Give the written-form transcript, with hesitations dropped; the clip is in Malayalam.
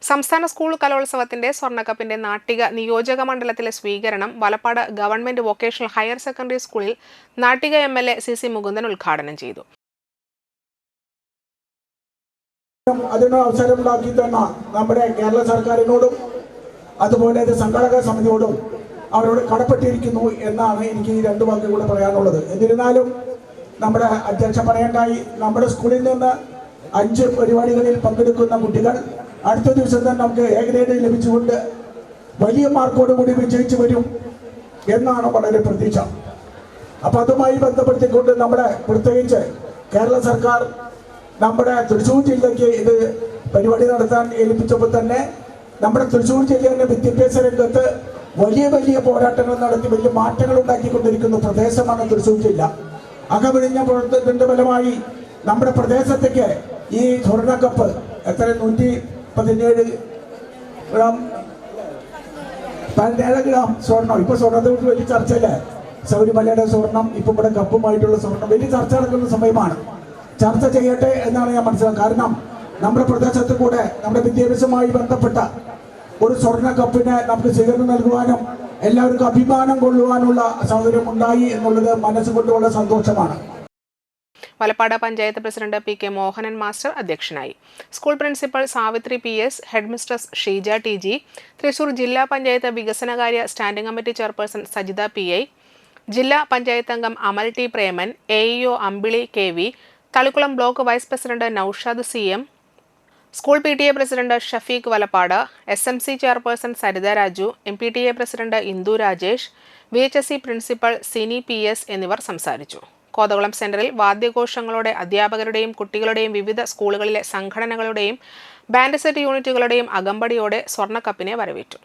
സംസ്ഥാന സ്കൂൾ കലോത്സവത്തിന്റെ സ്വർണ്ണക്കപ്പിന്റെ നാട്ടിക നിയോജക മണ്ഡലത്തിലെ സ്വീകരണം Valappad government vocational higher secondary സ്കൂളിൽ നാട്ടിക എംഎൽഎ സി മുകുന്ദൻ ഉദ്ഘാടനം ചെയ്തു. അതിന് അവസരമുണ്ടാക്കി തന്ന നമ്മുടെ കേരള സർക്കാരിനോടും അതുപോലെ സംഘാടക സമിതിയോടും അവരോട് കടപ്പെട്ടിരിക്കുന്നു എന്നാണ് എനിക്ക് ഈ രണ്ട് വാക്കുകൾ കൂടെ പറയാനുള്ളത്. എന്നിരുന്നാലും നമ്മുടെ അധ്യക്ഷ പറയേണ്ടായി, നമ്മുടെ സ്കൂളിൽ നിന്ന് 5 പരിപാടികളിൽ പങ്കെടുക്കുന്ന കുട്ടികൾ അടുത്ത ദിവസം തന്നെ നമുക്ക് എ ഗ്രേഡ് ലഭിച്ചുകൊണ്ട് വലിയ മാർക്കോടുകൂടി വിജയിച്ചു വരും എന്നാണ് വളരെ പ്രതീക്ഷ. അപ്പം അതുമായി ബന്ധപ്പെടുത്തിക്കൊണ്ട് നമ്മുടെ പ്രത്യേകിച്ച് കേരള സർക്കാർ നമ്മുടെ തൃശ്ശൂർ ജില്ലയ്ക്ക് ഇത് പരിപാടി നടത്താൻ ഏൽപ്പിച്ചപ്പോൾ തന്നെ നമ്മുടെ തൃശ്ശൂർ ജില്ലയുടെ വിദ്യാഭ്യാസ രംഗത്ത് വലിയ വലിയ പോരാട്ടങ്ങൾ നടത്തി വലിയ മാറ്റങ്ങൾ ഉണ്ടാക്കിക്കൊണ്ടിരിക്കുന്ന പ്രദേശമാണ് തൃശ്ശൂർ ജില്ല. അകമിഴിഞ്ഞ പ്രവർത്തനത്തിന്റെ ഫലമായി നമ്മുടെ പ്രദേശത്തേക്ക് ഈ സ്വർണ്ണക്കപ്പ് എത്ര 117 ഗ്രാം 17 ഗ്രാം സ്വർണം, ഇപ്പൊ സ്വർണ്ണത്തെ കുറിച്ച് വലിയ ചർച്ചയില്ല. ശബരിമലയുടെ സ്വർണം, ഇപ്പൊ ഇവിടെ കപ്പുമായിട്ടുള്ള സ്വർണം വലിയ ചർച്ച നടക്കുന്ന സമയമാണ്. ചർച്ച ചെയ്യട്ടെ എന്നാണ് ഞാൻ മനസ്സിലാക്കുന്നത്. കാരണം നമ്മുടെ പ്രദേശത്ത് കൂടെ നമ്മുടെ വിദ്യാഭ്യാസവുമായി ബന്ധപ്പെട്ട ഒരു സ്വർണ്ണ കപ്പിന് നമുക്ക് സ്വീകരണം നൽകുവാനും എല്ലാവർക്കും അഭിമാനം കൊള്ളുവാനുള്ള സൗകര്യം ഉണ്ടായി എന്നുള്ളത് മനസ്സുകൊണ്ടുള്ള സന്തോഷമാണ്. Valappad panchayat president P K. Mohanan master അധ്യക്ഷനായി. School principal Savitri P.S, head mistress Sheeja T.G, Thrissur ജില്ലാ പഞ്ചായത്ത് വികസനകാര്യ standing committee chairperson Sajitha P.I, ജില്ലാ പഞ്ചായത്ത് അംഗം Amal T. Preman, AEO Ambili KV, Thalikkulam block vice president Noushad CM, school PTA president Shafeeq Valappad, SMC chairperson Saritha Raju, MPTA president Indu Rajesh, VHSE principal Sini P.S എന്നിവർ സംസാരിച്ചു. കോതകുളം സെന്ററിൽ വാദ്യഘോഷങ്ങളോടെ അധ്യാപകരുടെയും കുട്ടികളുടെയും വിവിധ സ്കൂളുകളിലെ സംഘടനകളുടെയും ബാൻഡ് സെറ്റ് യൂണിറ്റുകളുടെയും അകമ്പടിയോടെ സ്വർണ്ണക്കപ്പിനെ വരവേറ്റു.